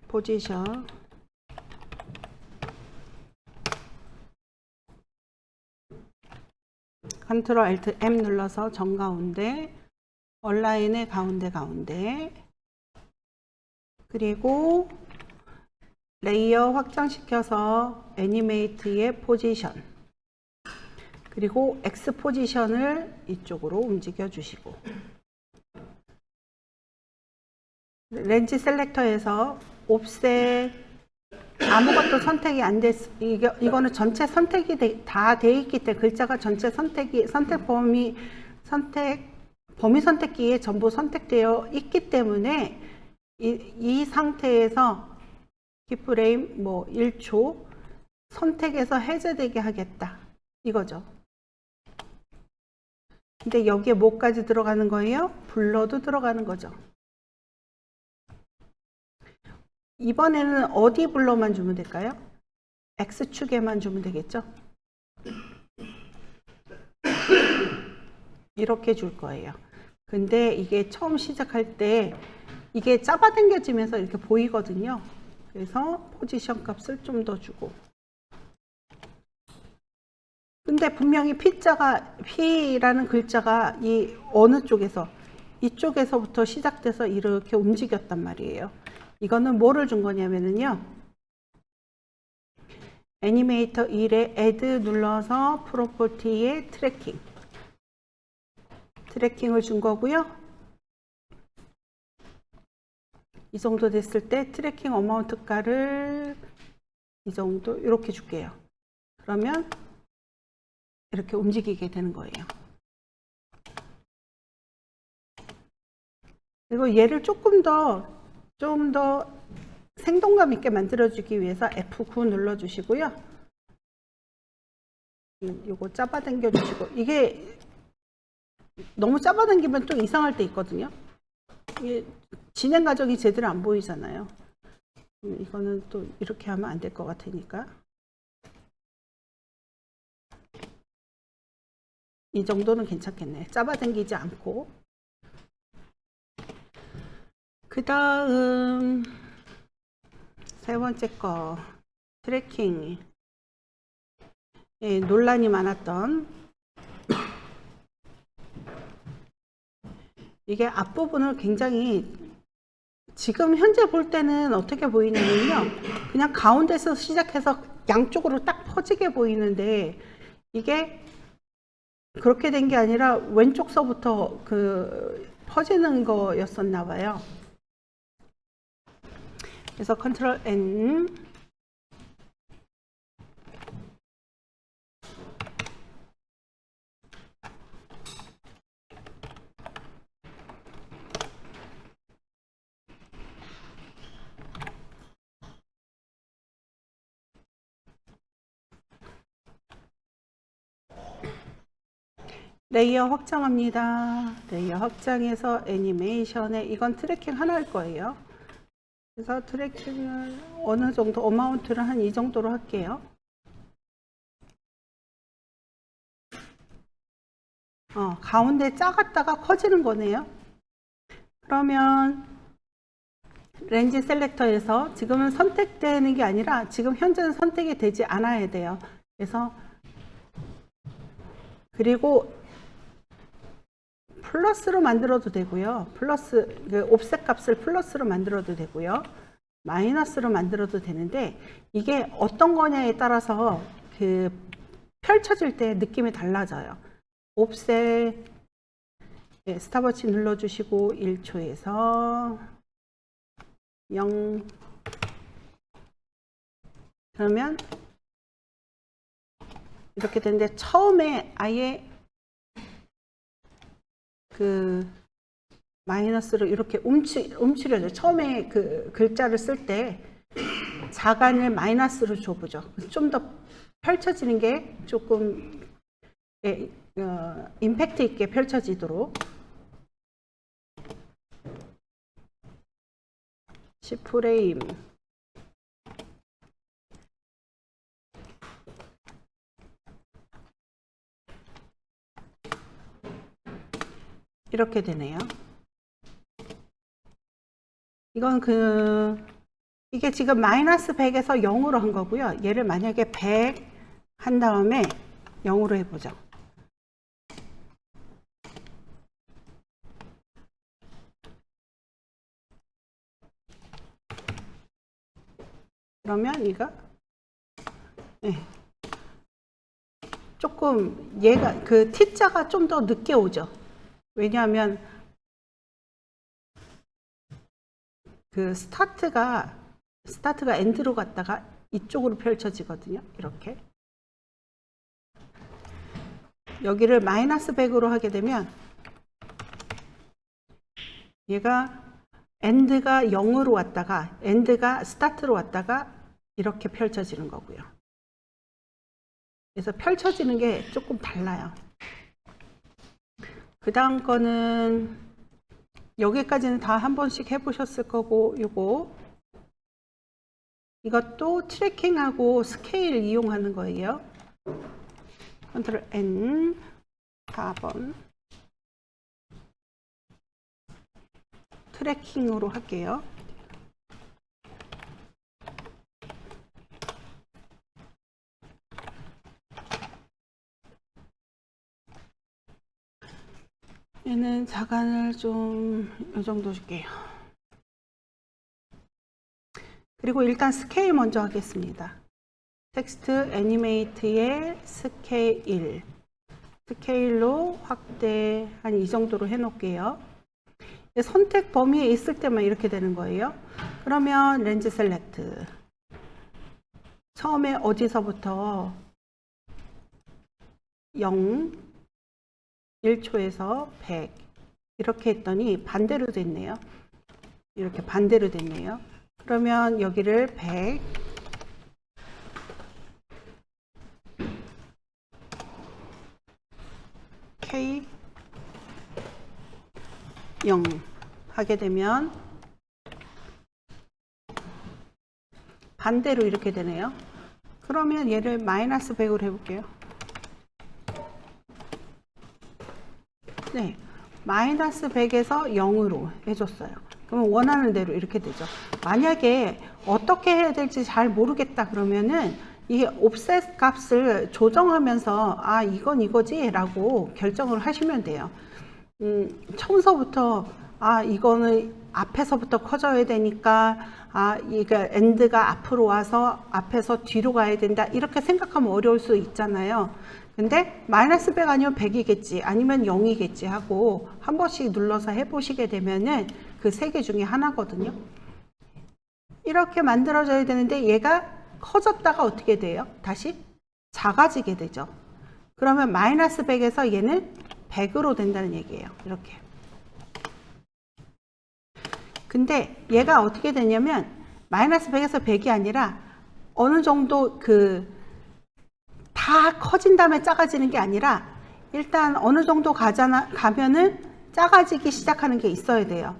포지션, 컨트롤 Alt M 눌러서 정가운데, 얼라인의 가운데, 그리고 레이어 확장시켜서 애니메이트의 포지션, 그리고 X 포지션을 이쪽으로 움직여 주시고, 렌즈 셀렉터에서 옵셋 아무것도 선택이 안 됐, 이거는 전체 선택이 다 돼 있기 때문에, 글자가 전체 선택 범위 선택기에 전부 선택되어 있기 때문에, 이 상태에서 키프레임 1초 선택해서 해제되게 하겠다, 이거죠. 근데 여기에 뭐까지 들어가는 거예요? 블러도 들어가는 거죠. 이번에는 어디 블러만 주면 될까요? X축에만 주면 되겠죠? 이렇게 줄 거예요. 근데 이게 처음 시작할 때 이게 잡아당겨지면서 이렇게 보이거든요. 그래서 포지션 값을 좀 더 주고. 근데 분명히 P라는 글자가 이 어느 쪽에서, 이쪽에서부터 시작돼서 이렇게 움직였단 말이에요. 이거는 뭐를 준 거냐면요, 애니메이터 1에 Add 눌러서 프로퍼티에 트래킹을 준 거고요. 이 정도 됐을 때 트래킹 어마운트 값을 이 정도 이렇게 줄게요. 그러면 이렇게 움직이게 되는 거예요. 그리고 얘를 좀 더 생동감 있게 만들어주기 위해서 F9 눌러주시고요. 이거 잡아당겨 주시고, 이게 너무 잡아당기면 또 이상할 때 있거든요. 이게 진행 과정이 제대로 안 보이잖아요. 이거는 또 이렇게 하면 안 될 것 같으니까. 이 정도는 괜찮겠네. 잡아당기지 않고. 그 다음 세 번째 거, 트래킹. 예, 논란이 많았던, 이게 앞부분을 굉장히, 지금 현재 볼 때는 어떻게 보이냐면요, 그냥 가운데서 시작해서 양쪽으로 딱 퍼지게 보이는데, 이게 그렇게 된 게 아니라 왼쪽서부터 퍼지는 거였었나 봐요. 그래서 컨트롤 N, 레이어 확장합니다. 레이어 확장해서 애니메이션에, 이건 트래킹 하나일 거예요. 그래서 트래킹을 어느 정도, 어마운트를 한 이 정도로 할게요. 가운데 작았다가 커지는 거네요. 그러면 렌즈 셀렉터에서 지금은 선택되는 게 아니라 지금 현재는 선택이 되지 않아야 돼요. 그래서 그리고 플러스로 만들어도 되고요. 옵셋 값을 플러스로 만들어도 되고요. 마이너스로 만들어도 되는데, 이게 어떤 거냐에 따라서 펼쳐질 때 느낌이 달라져요. 옵셋, 스탑워치 눌러주시고 1초에서 0, 그러면 이렇게 되는데, 처음에 아예 마이너스로 이렇게 움츠려져. 처음에 글자를 쓸 때 자간을 마이너스로 줘보죠. 좀 더 펼쳐지는 게 조금 임팩트 있게 펼쳐지도록. 10프레임. 이렇게 되네요. 이건 이게 지금 마이너스 100에서 0으로 한 거고요. 얘를 만약에 100 한 다음에 0으로 해보죠. 그러면 이거 네. 조금 얘가 그 t자가 좀 더 늦게 오죠. 왜냐하면 그 스타트가 엔드로 갔다가 이쪽으로 펼쳐지거든요. 이렇게 여기를 마이너스 100으로 하게 되면 얘가 엔드가 0으로 왔다가 엔드가 스타트로 왔다가 이렇게 펼쳐지는 거고요. 그래서 펼쳐지는 게 조금 달라요. 그 다음 거는 여기까지는 다 한 번씩 해보셨을 거고, 이것도 트래킹하고 스케일 이용하는 거예요. 컨트롤 N 4번 트래킹으로 할게요. 얘는 자간을 좀 이 정도 줄게요. 그리고 일단 스케일 먼저 하겠습니다. 텍스트 애니메이트의 스케일로 확대 한 이 정도로 해놓을게요. 선택 범위에 있을 때만 이렇게 되는 거예요. 그러면 렌즈 셀렉트 처음에 어디서부터 0 1초에서 100 이렇게 했더니 반대로 됐네요. 이렇게 반대로 됐네요. 그러면 여기를 100 K 0 하게 되면 반대로 이렇게 되네요. 그러면 얘를 마이너스 100으로 해볼게요. 네, 마이너스 100에서 0으로 해줬어요. 그러면 원하는 대로 이렇게 되죠. 만약에 어떻게 해야 될지 잘 모르겠다 그러면은 이 옵셋 값을 조정하면서 아 이건 이거지 라고 결정을 하시면 돼요. 처음서부터 아 이거는 앞에서부터 커져야 되니까 아 이게 엔드가 앞으로 와서 앞에서 뒤로 가야 된다 이렇게 생각하면 어려울 수 있잖아요. 근데 마이너스 100 아니면 100이겠지 아니면 0이겠지 하고 한 번씩 눌러서 해보시게 되면은 그 세 개 중에 하나거든요. 이렇게 만들어져야 되는데 얘가 커졌다가 어떻게 돼요? 다시 작아지게 되죠. 그러면 마이너스 100에서 얘는 100으로 된다는 얘기예요. 이렇게. 근데 얘가 어떻게 되냐면 마이너스 100에서 100이 아니라 어느 정도 다 커진 다음에 작아지는 게 아니라 일단 어느 정도 가면은 작아지기 시작하는 게 있어야 돼요.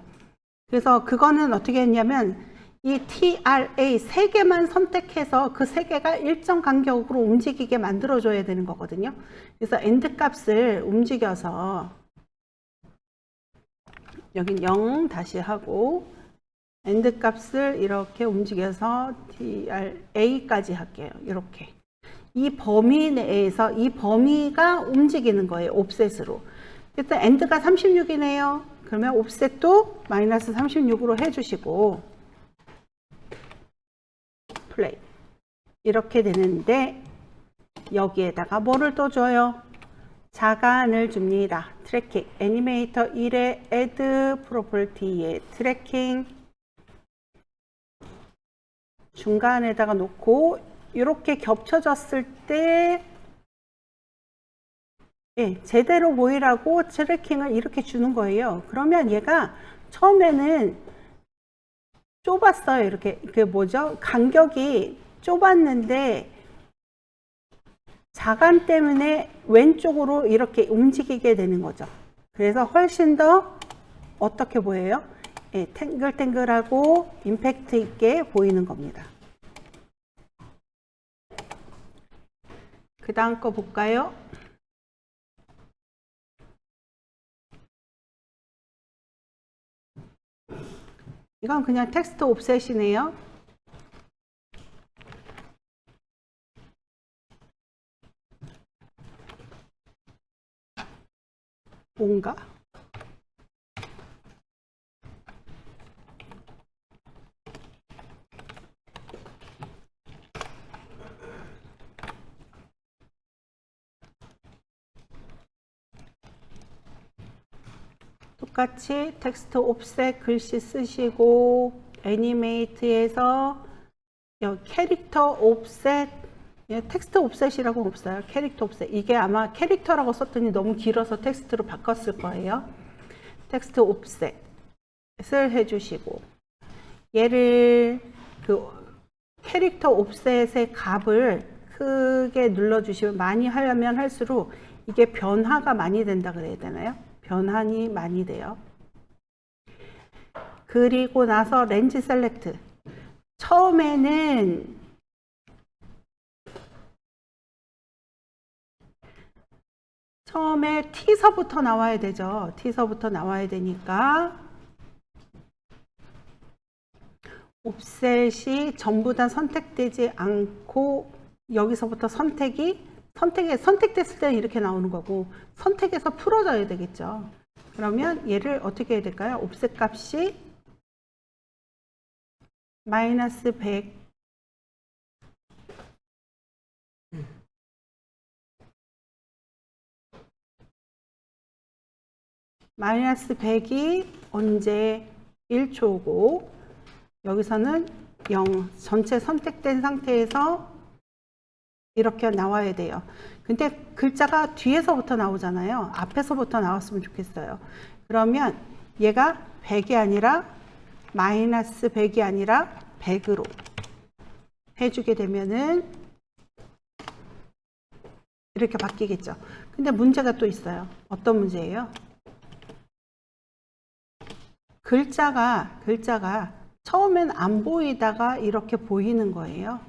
그래서 그거는 어떻게 했냐면 이 TRA 3개만 선택해서 그 3개가 일정 간격으로 움직이게 만들어줘야 되는 거거든요. 그래서 엔드 값을 움직여서 여긴 0 다시 하고 엔드 값을 이렇게 움직여서 TRA까지 할게요. 이렇게. 이 범위 내에서 이 범위가 움직이는 거예요. 옵셋으로. 일단 엔드가 36이네요. 그러면 옵셋도 마이너스 36으로 해주시고 플레이 이렇게 되는데 여기에다가 뭐를 또 줘요? 자간을 줍니다. 트래킹 애니메이터 1의 add property의 트래킹 중간에다가 놓고 이렇게 겹쳐졌을 때 예, 제대로 보이라고 트래킹을 이렇게 주는 거예요. 그러면 얘가 처음에는 좁았어요. 이렇게 그 뭐죠? 간격이 좁았는데 자간 때문에 왼쪽으로 이렇게 움직이게 되는 거죠. 그래서 훨씬 더 어떻게 보여요? 예, 탱글탱글하고 임팩트 있게 보이는 겁니다. 그 다음 거 볼까요? 이건 그냥 텍스트 옵셋이네요. 5인가? 똑같이 텍스트 옵셋 글씨 쓰시고 애니메이트에서 여기 캐릭터 옵셋, 텍스트 옵셋이라고 없어요. 캐릭터 옵셋. 이게 아마 캐릭터라고 썼더니 너무 길어서 텍스트로 바꿨을 거예요. 텍스트 옵셋을 해주시고 얘를 그 캐릭터 옵셋의 값을 크게 눌러주시면 많이 하려면 할수록 이게 변화가 많이 된다 그래야 되나요? 변환이 많이 돼요. 그리고 나서 렌즈 셀렉트. 처음에 티서부터 나와야 되죠. 티서부터 나와야 되니까 옵셋이 전부 다 선택되지 않고 여기서부터 선택됐을 때는 이렇게 나오는 거고 선택해서 풀어져야 되겠죠. 그러면 얘를 어떻게 해야 될까요? 옵셋 값이 마이너스 100 마이너스 100이 언제 1초고 여기서는 0 전체 선택된 상태에서 이렇게 나와야 돼요. 근데 글자가 뒤에서부터 나오잖아요. 앞에서부터 나왔으면 좋겠어요. 그러면 얘가 100이 아니라 마이너스 100이 아니라 100으로 해주게 되면은 이렇게 바뀌겠죠. 근데 문제가 또 있어요. 어떤 문제예요? 글자가 처음엔 안 보이다가 이렇게 보이는 거예요.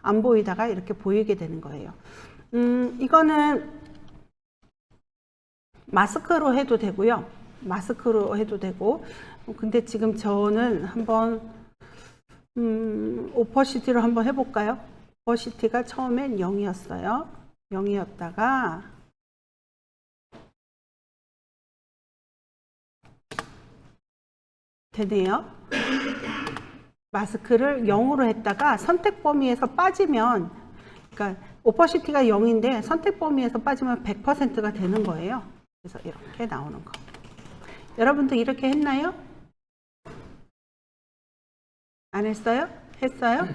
안 보이다가 이렇게 보이게 되는 거예요. 이거는 마스크로 해도 되고요. 마스크로 해도 되고. 근데 지금 저는 한번 오퍼시티로 한번 해볼까요? 오퍼시티가 처음엔 0이었어요. 0이었다가 되네요. 마스크를 0으로 했다가 선택 범위에서 빠지면, 그러니까 오퍼시티가 0인데 선택 범위에서 빠지면 100%가 되는 거예요. 그래서 이렇게 나오는 거. 여러분도 이렇게 했나요? 안 했어요? 했어요?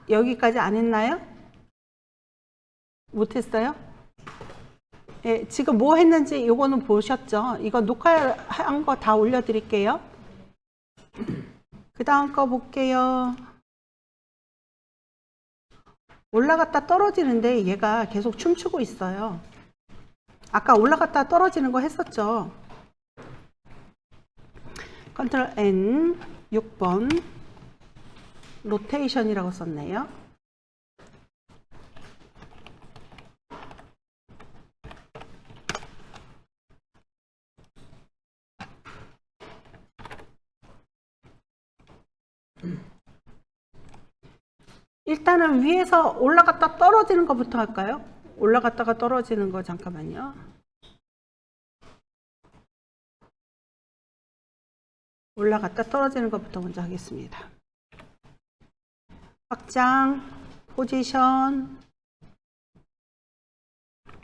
여기까지 안 했나요? 못 했어요? 예, 지금 뭐 했는지 이거는 보셨죠? 이거 녹화한 거 다 올려드릴게요. 그 다음 거 볼게요. 올라갔다 떨어지는데 얘가 계속 춤추고 있어요. 아까 올라갔다 떨어지는 거 했었죠. 컨트롤 N 6번 로테이션이라고 썼네요. 일단은 위에서 올라갔다 떨어지는 것부터 할까요? 올라갔다가 떨어지는 거 잠깐만요. 올라갔다 떨어지는 것부터 먼저 하겠습니다. 확장, 포지션,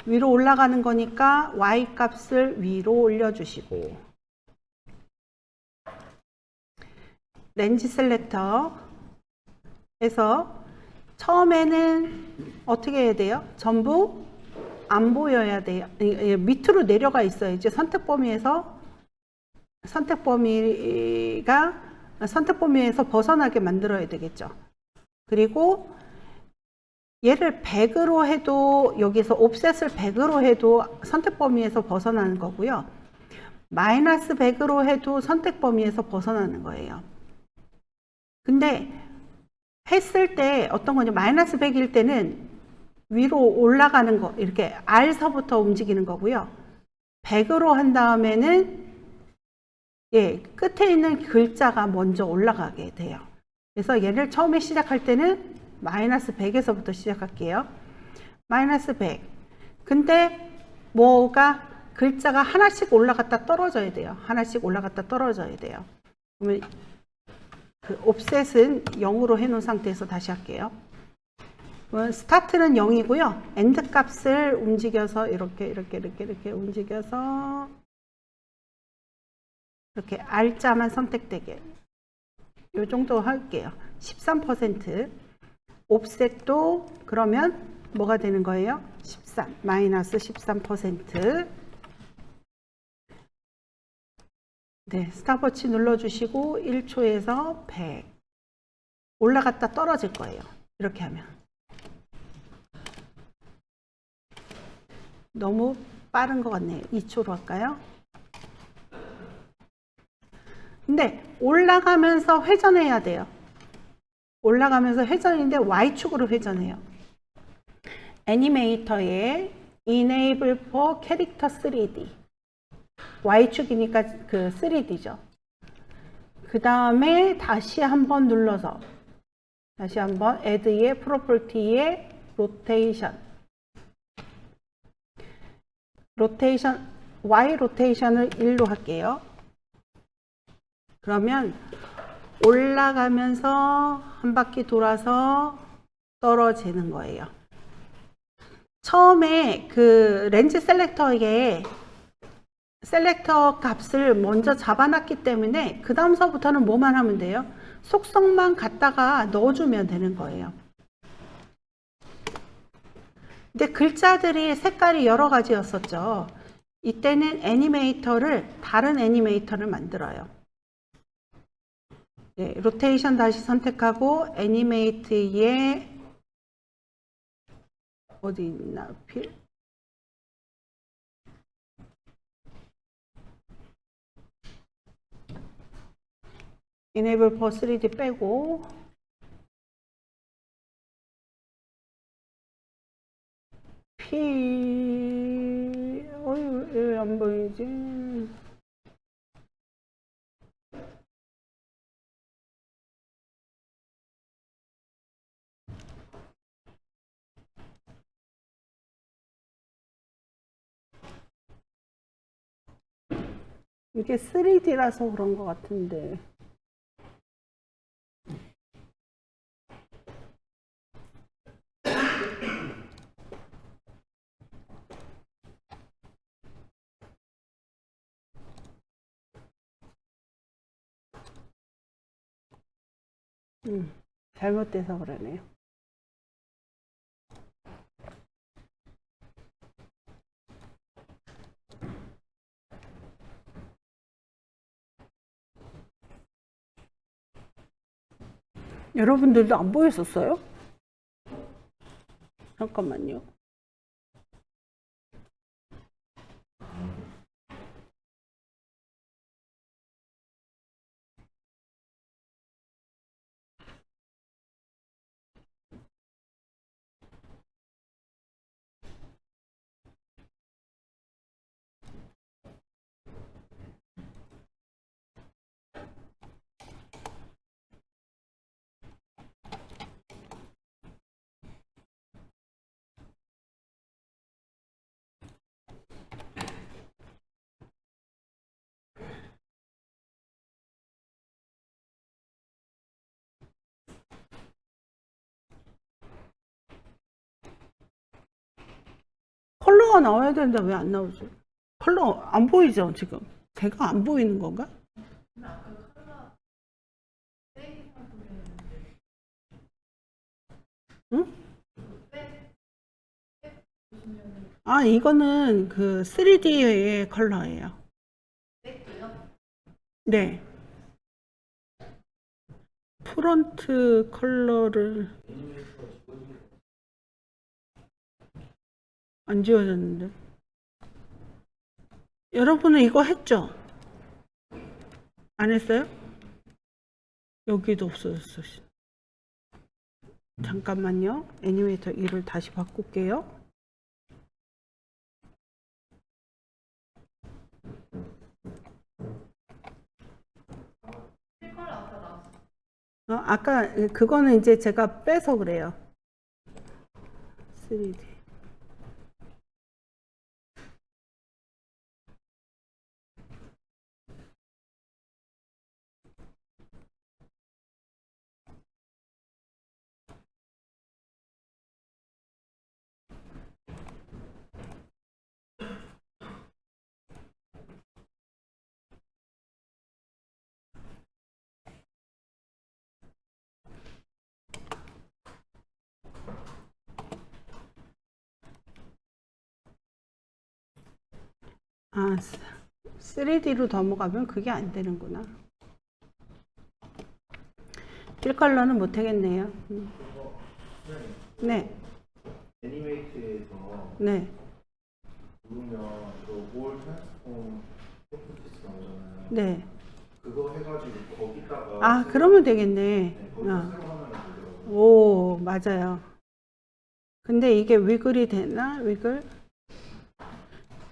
위로 올라가는 거니까 Y 값을 위로 올려주시고 렌즈 셀렉터 해서 처음에는 어떻게 해야 돼요? 전부 안 보여야 돼요. 밑으로 내려가 있어요. 이제 선택 범위에서 선택 범위에서 벗어나게 만들어야 되겠죠. 그리고 얘를 100으로 해도 여기서 옵셋을 100으로 해도 선택 범위에서 벗어나는 거고요. 마이너스 100으로 해도 선택 범위에서 벗어나는 거예요. 근데 했을 때 어떤 거냐, 마이너스 100일 때는 위로 올라가는 거, 이렇게 R서부터 움직이는 거고요. 100으로 한 다음에는 끝에 있는 글자가 먼저 올라가게 돼요. 그래서 얘를 처음에 시작할 때는 마이너스 100에서부터 시작할게요. 마이너스 100. 근데 뭐가 글자가 하나씩 올라갔다 떨어져야 돼요. 하나씩 올라갔다 떨어져야 돼요. 그러면 그 옵셋은 0으로 해놓은 상태에서 다시 할게요. 스타트는 0이고요. 엔드 값을 움직여서 이렇게 움직여서 이렇게 R자만 선택되게 이 정도 할게요. 13%. 옵셋도 그러면 뭐가 되는 거예요? 13 마이너스 13%. 네, 스탑워치 눌러주시고 1초에서 100 올라갔다 떨어질 거예요. 이렇게 하면 너무 빠른 것 같네요. 2초로 할까요? 근데 올라가면서 회전해야 돼요. 올라가면서 회전인데 Y축으로 회전해요. 애니메이터에 Enable for Character 3D Y축이니까 그 3D죠. 그 다음에 다시 한번 눌러서 다시 한번 Add의 Property에 Rotation Y 로테이션을 1로 할게요. 그러면 올라가면서 한 바퀴 돌아서 떨어지는 거예요. 처음에 그 렌즈 셀렉터에 셀렉터 값을 먼저 잡아놨기 때문에 그 다음서부터는 뭐만 하면 돼요? 속성만 갖다가 넣어주면 되는 거예요. 근데 글자들이 색깔이 여러 가지였었죠. 이때는 다른 애니메이터를 만들어요. 네, 로테이션 다시 선택하고 애니메이트에 어디 있나? Enable for 3D 빼고 왜 안 보이지? 이게 3D라서 그런 것 같은데. 잘못돼서 그러네요. 여러분들도 안 보였었어요? 잠깐만요. 컬러가 나와야 되는데 왜 안 나오죠? 컬러 안 보이죠, 지금? 제가 안 보이는 건가? 응? 아, 이거는 그 3D의 컬러예요. 네. 프론트 컬러를 안 지워졌는데. 여러분은 이거 했죠? 안 했어요? 여기도 없어졌어. 잠깐만요. 애니메이터 1을 다시 바꿀게요. 아까 그거는 이제 제가 빼서 그래요. 3D. 아, 3D로 넘어가면 그게 안 되는구나. 필 컬러는 못 하겠네요. 네. 애니메이트에서 네. 누르면 그올 트랜스폼 프로퍼티스 나오잖아요. 네. 그거 해가지고 거기다가 아, 그러면 되겠네. 네, 거기다 어. 새로 하면 되더라고요. 오, 맞아요. 근데 이게 위글이 되나? 위글?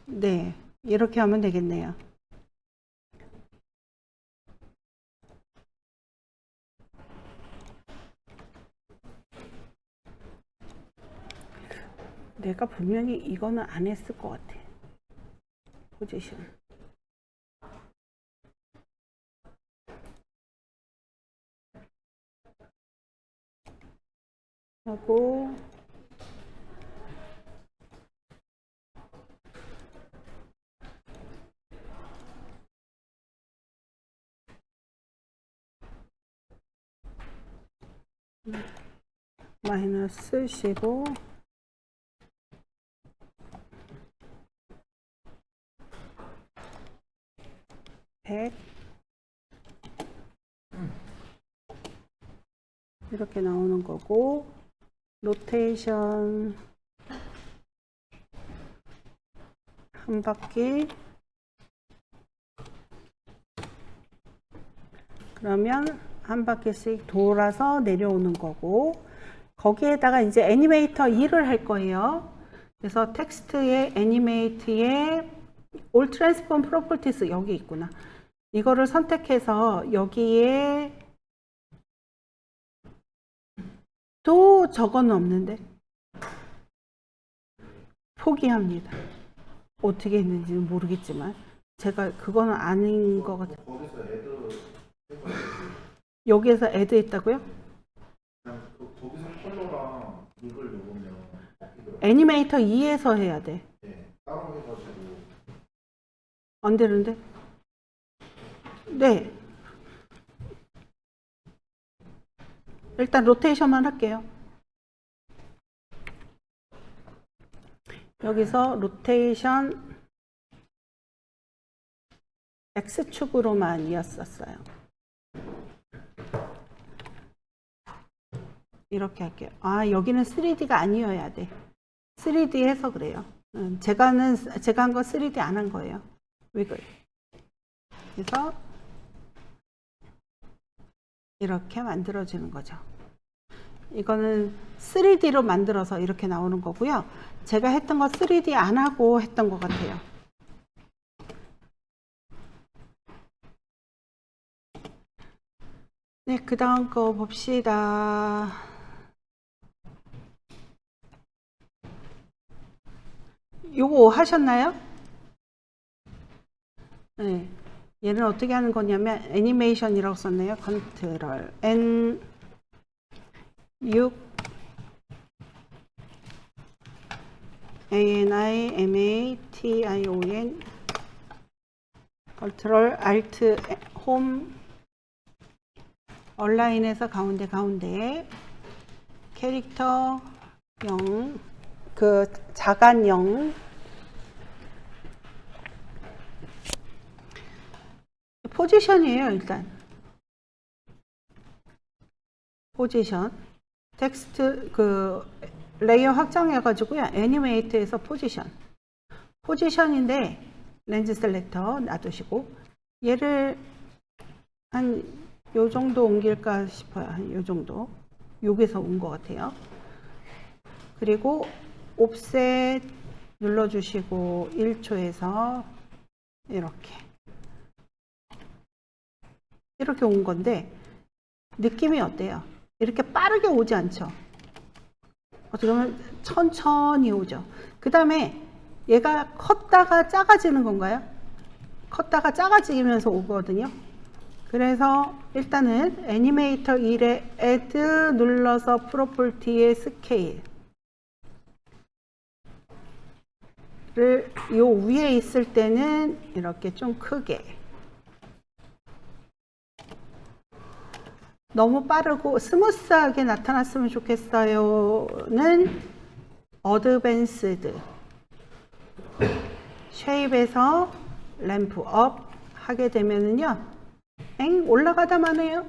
네. 이렇게 하면 되겠네요. 내가 분명히 이거는 안 했을 것 같아. 포지션. 하고 마이너스 15 100 이렇게 나오는 거고, 로테이션 한 바퀴, 그러면 한 바퀴씩 돌아서 내려오는 거고, 거기에다가 이제 애니메이터 2를 할 거예요. 그래서 텍스트에 애니메이트에 올 트랜스폼 프로퍼티스 여기 있구나. 이거를 선택해서 여기에 또 저거는 없는데 포기합니다. 어떻게 했는지는 모르겠지만 제가 그거는 아닌 것 같아요. 거기서 애드 해가지고 여기에서 애드 했다고요? 그냥 거기서 컬러랑 이걸 넣으면 바뀌더라고요. 애니메이터 2에서 해야 돼. 네, 따로 해가지고 안 되는데? 네. 일단 로테이션만 할게요. 여기서 로테이션 X축으로만 이었었어요. 이렇게 할게요. 아, 여기는 3D가 아니어야 돼. 3D 해서 그래요. 제가 한 거 3D 안 한 거예요. 위글. 그래서 이렇게 만들어지는 거죠. 이거는 3D로 만들어서 이렇게 나오는 거고요. 제가 했던 거 3D 안 하고 했던 것 같아요. 네, 그 다음 거 봅시다. 요거 하셨나요? 네. 얘는 어떻게 하는 거냐면 애니메이션이라고 썼네요. 컨트롤 N 6 ANIMATION 컨트롤 Alt 홈 얼라인에서 가운데 캐릭터 0 그 자간 0 포지션이에요. 일단 포지션 텍스트 그 레이어 확장해 가지고요. 애니메이트에서 포지션인데 렌즈 셀렉터 놔두시고 얘를 한 요 정도 옮길까 싶어요. 한 요 정도. 여기서 온 것 같아요. 그리고 옵셋 눌러주시고 1초에서 이렇게 온 건데 느낌이 어때요? 이렇게 빠르게 오지 않죠? 어떻게 보면 천천히 오죠. 그 다음에 얘가 컸다가 작아지는 건가요? 컸다가 작아지면서 오거든요. 그래서 일단은 애니메이터 1에 Add 눌러서 프로퍼티의 스케일을 요 위에 있을 때는 이렇게 좀 크게, 너무 빠르고 스무스하게 나타났으면 좋겠어요는 어드밴스드 쉐입에서 램프 업 하게 되면은요, 올라가다만 해요.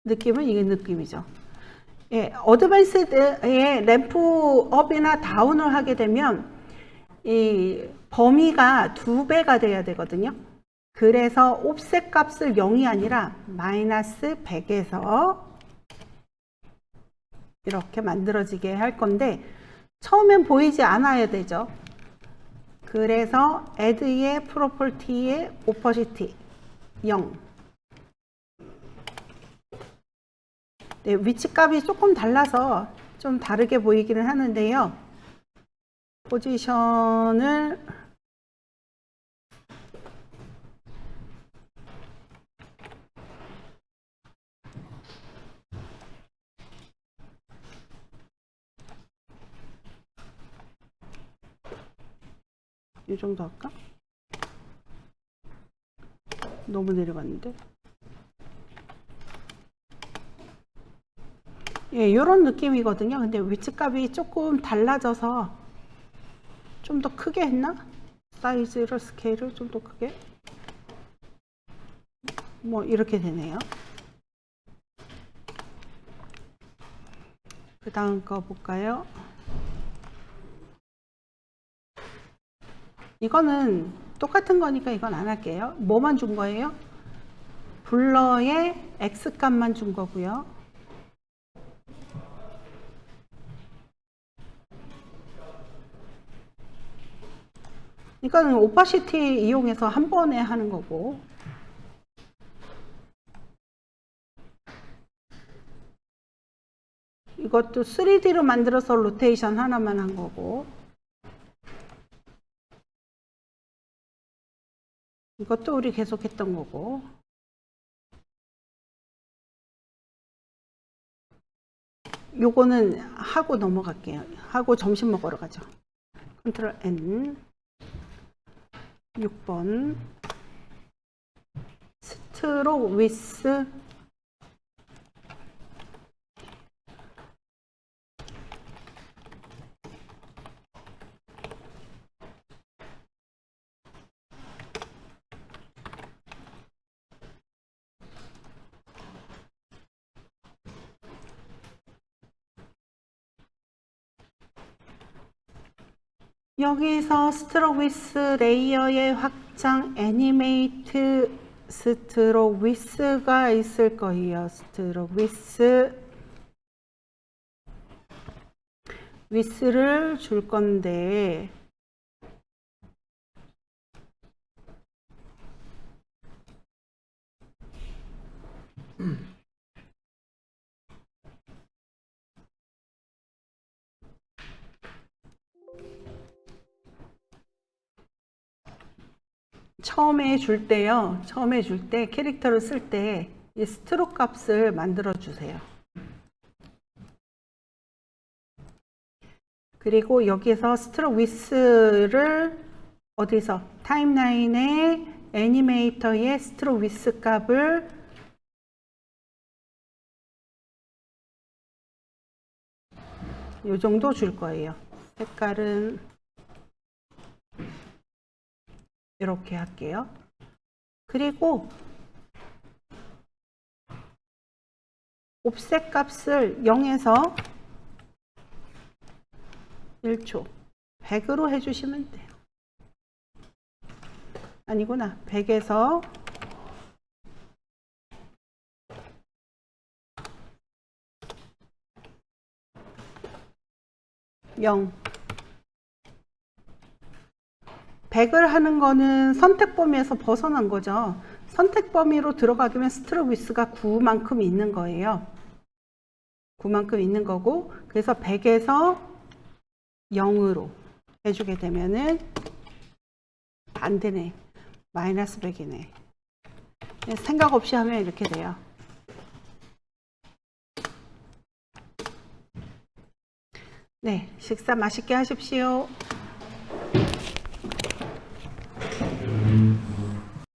느낌은 이게 느낌이죠. 예, 어드밴스드의 램프 업이나 다운을 하게 되면 이 범위가 2배가 돼야 되거든요. 그래서 옵셋 값을 0이 아니라 마이너스 100에서 이렇게 만들어지게 할 건데 처음엔 보이지 않아야 되죠. 그래서 add의 프로퍼티의 오퍼시티 0. 네, 위치값이 조금 달라서 좀 다르게 보이기는 하는데요. 포지션을 이 정도 할까? 너무 내려갔는데. 예, 이런 느낌이거든요. 근데 위치값이 조금 달라져서 좀 더 크게 했나? 사이즈를 스케일을 좀 더 크게 뭐 이렇게 되네요. 그 다음 거 볼까요? 이거는 똑같은 거니까 이건 안 할게요. 뭐만 준 거예요? 블러의 X 값만 준 거고요. 이거는 오파시티 이용해서 한 번에 하는 거고, 이것도 3D로 만들어서 로테이션 하나만 한 거고, 이것도 우리 계속 했던 거고, 요거는 하고 넘어갈게요. 하고 점심 먹으러 가죠. 컨트롤 N 6번 스트로크 위스 여기서 스트로크 위스 레이어의 확장 애니메이트 스트로크 위스가 있을 거예요. 스트로크 위스를 줄 건데 처음에 줄 때요. 처음에 줄 때 캐릭터를 쓸 때 이 스트로크 값을 만들어 주세요. 그리고 여기에서 스트로크 위스를 어디서 타임라인의 애니메이터의 스트로크 위스 값을 이 정도 줄 거예요. 색깔은 이렇게 할게요. 그리고 옵셋 값을 0에서 1초 100으로 해주시면 돼요. 아니구나. 100에서 0 100을 하는 거는 선택 범위에서 벗어난 거죠. 선택 범위로 들어가면 스트로크 위스가 9만큼 있는 거예요. 9만큼 있는 거고, 그래서 100에서 0으로 해주게 되면은 안 되네. 마이너스 100이네. 생각 없이 하면 이렇게 돼요. 네, 식사 맛있게 하십시오.